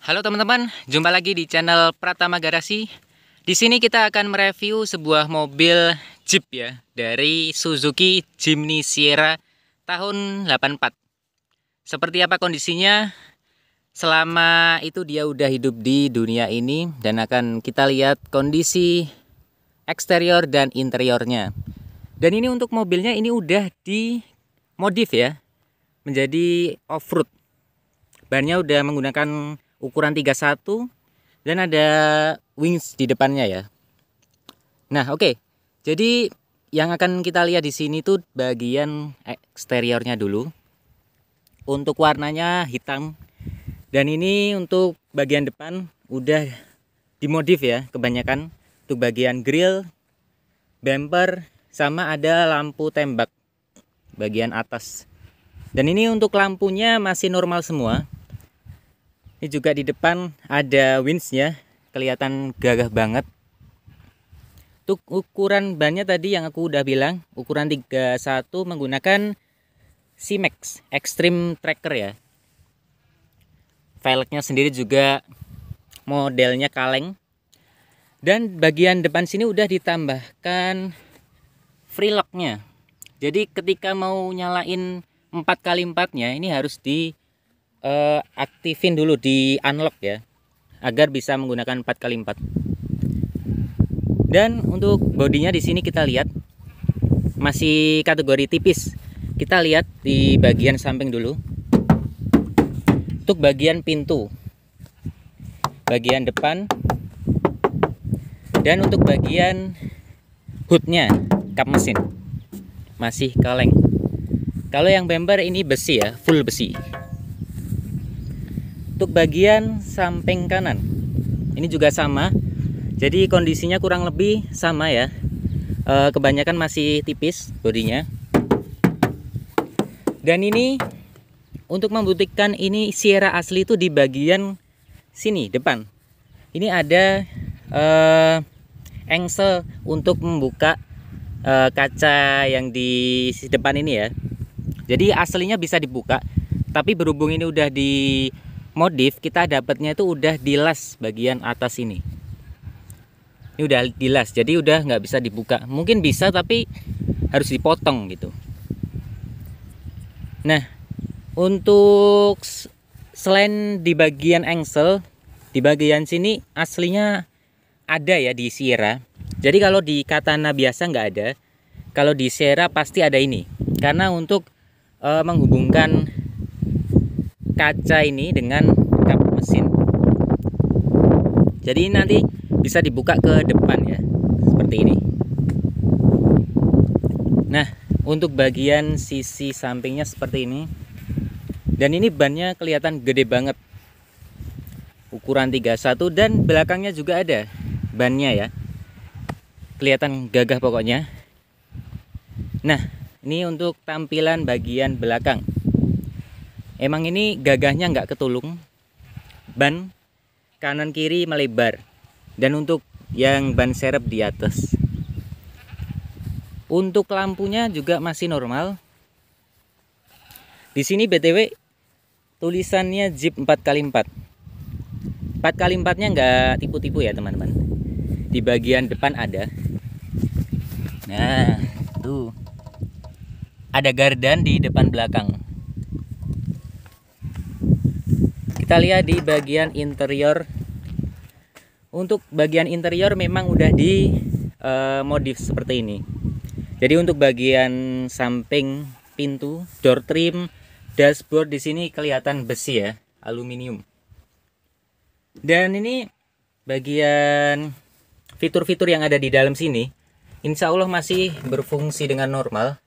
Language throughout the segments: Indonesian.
Halo teman-teman, jumpa lagi di channel Pratama Garasi. Di sini kita akan mereview sebuah mobil Jeep ya, dari Suzuki Jimny Sierra tahun 84. Seperti apa kondisinya? Selama itu dia udah hidup di dunia ini, dan akan kita lihat kondisi eksterior dan interiornya. Dan ini untuk mobilnya ini udah dimodif ya, menjadi off-road. Bannya udah menggunakan ukuran 31 dan ada wings di depannya ya. Nah, oke. Jadi yang akan kita lihat di sini tuh bagian eksteriornya dulu. Untuk warnanya hitam. Dan ini untuk bagian depan udah dimodif ya kebanyakan. Untuk bagian grill, bumper, sama ada lampu tembak bagian atas. Dan ini untuk lampunya masih normal semua. Ini juga di depan ada winch-nya, kelihatan gagah banget. Untuk ukuran bannya tadi yang aku udah bilang, ukuran 31 menggunakan C-Max Extreme Tracker ya. Velgnya sendiri juga modelnya kaleng. Dan bagian depan sini udah ditambahkan free lock-nya. Jadi ketika mau nyalain 4x4-nya ini harus aktifin dulu, di unlock ya, agar bisa menggunakan 4x4. Dan untuk bodinya di sini kita lihat masih kategori tipis. Kita lihat di bagian samping dulu. Untuk bagian pintu, bagian depan, dan untuk bagian hoodnya, kap mesin masih kaleng. Kalau yang bumper ini besi ya, full besi. Untuk bagian samping kanan ini juga sama, jadi kondisinya kurang lebih sama ya. Kebanyakan masih tipis bodinya. Dan ini untuk membuktikan ini Sierra asli itu di bagian sini depan. Ini ada engsel untuk membuka kaca yang di depan ini ya. Jadi aslinya bisa dibuka, tapi berhubung ini udah di modif, kita dapatnya itu udah dilas bagian atas ini. Ini udah dilas, jadi udah nggak bisa dibuka. Mungkin bisa, tapi harus dipotong gitu. Nah, untuk selain di bagian engsel, di bagian sini aslinya ada ya di Sierra. Jadi kalau di Katana biasa nggak ada, kalau di Sierra pasti ada ini. Karena untuk menghubungkan kaca ini dengan kap mesin. Jadi nanti bisa dibuka ke depan ya, seperti ini. Nah, untuk bagian sisi sampingnya seperti ini. Dan ini bannya kelihatan gede banget, ukuran 31, dan belakangnya juga ada bannya ya, kelihatan gagah pokoknya. Nah, ini untuk tampilan bagian belakang. Emang ini gagahnya nggak ketulung. Ban kanan kiri melebar. Dan untuk yang ban serep di atas. Untuk lampunya juga masih normal. Di sini BTW tulisannya Jeep 4x4. 4x4-nya nggak tipu-tipu ya teman-teman. Di bagian depan ada. Nah, tuh. Ada gardan di depan belakang. Kita lihat di bagian interior. Untuk bagian interior memang udah di modif seperti ini. Jadi untuk bagian samping pintu, door trim, dashboard di sini kelihatan besi ya, aluminium. Dan ini bagian fitur-fitur yang ada di dalam sini, insya Allah masih berfungsi dengan normal.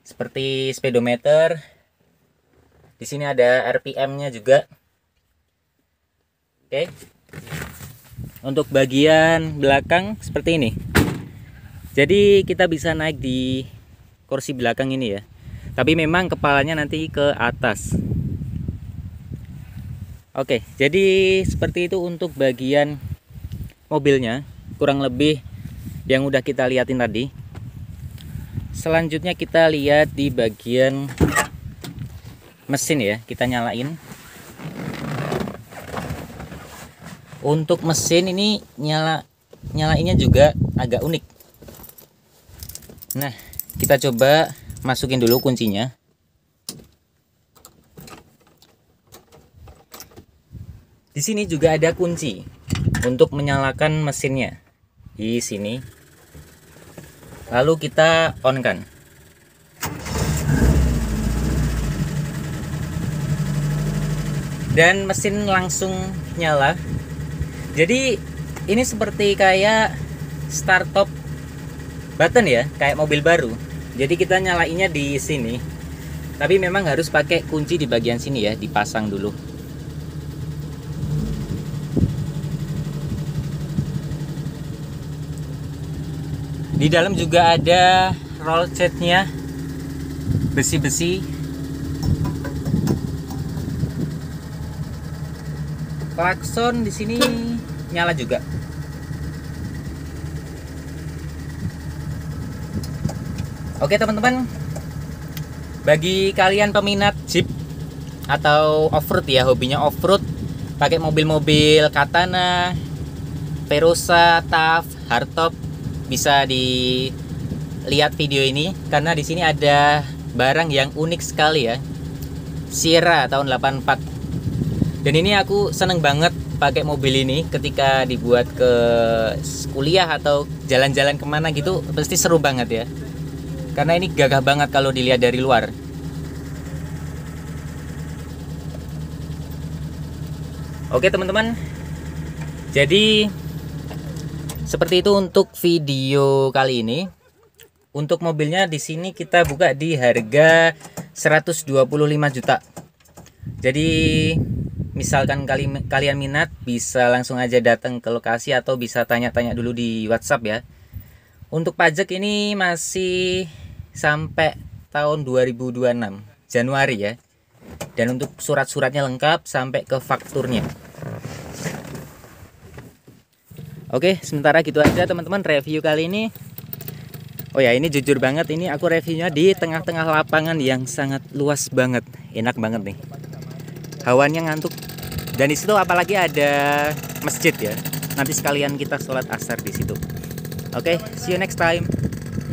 Seperti speedometer. Di sini ada RPM-nya juga. Oke. Untuk bagian belakang seperti ini. Jadi kita bisa naik di kursi belakang ini ya. Tapi memang kepalanya nanti ke atas. Oke, jadi seperti itu untuk bagian mobilnya. Kurang lebih yang udah kita liatin tadi. Selanjutnya kita lihat di bagian mesin ya, kita nyalain. Untuk mesin ini nyalainnya juga agak unik. Nah, kita coba masukin dulu kuncinya. Di sini juga ada kunci untuk menyalakan mesinnya. Di sini. Lalu kita on kan. Dan mesin langsung nyala. Jadi ini seperti kayak start stop button ya, kayak mobil baru. Jadi kita nyalainnya di sini. Tapi memang harus pakai kunci di bagian sini ya, dipasang dulu. Di dalam juga ada roll setnya, besi-besi. Klakson di sini nyala juga. Oke teman-teman, bagi kalian peminat Jeep atau off-road ya, hobinya off-road, pakai mobil-mobil Katana, Verosa, TAF, hardtop, bisa dilihat video ini karena di sini ada barang yang unik sekali ya. Sierra tahun 84. Dan ini aku seneng banget pakai mobil ini ketika dibuat ke kuliah atau jalan-jalan kemana gitu, pasti seru banget ya. Karena ini gagah banget kalau dilihat dari luar. Oke teman-teman, jadi seperti itu untuk video kali ini. Untuk mobilnya di sini kita buka di harga 125 juta. Jadi misalkan kalian minat, bisa langsung aja datang ke lokasi atau bisa tanya-tanya dulu di WhatsApp ya. Untuk pajak ini masih sampai tahun 2026 Januari ya. Dan untuk surat-suratnya lengkap sampai ke fakturnya. Oke, sementara gitu aja teman-teman review kali ini. Oh ya, ini jujur banget, ini aku reviewnya di tengah-tengah lapangan yang sangat luas banget. Enak banget nih. Hawannya ngantuk. Dan di situ apalagi ada masjid ya. Nanti sekalian kita sholat asar di situ. Oke, see you next time.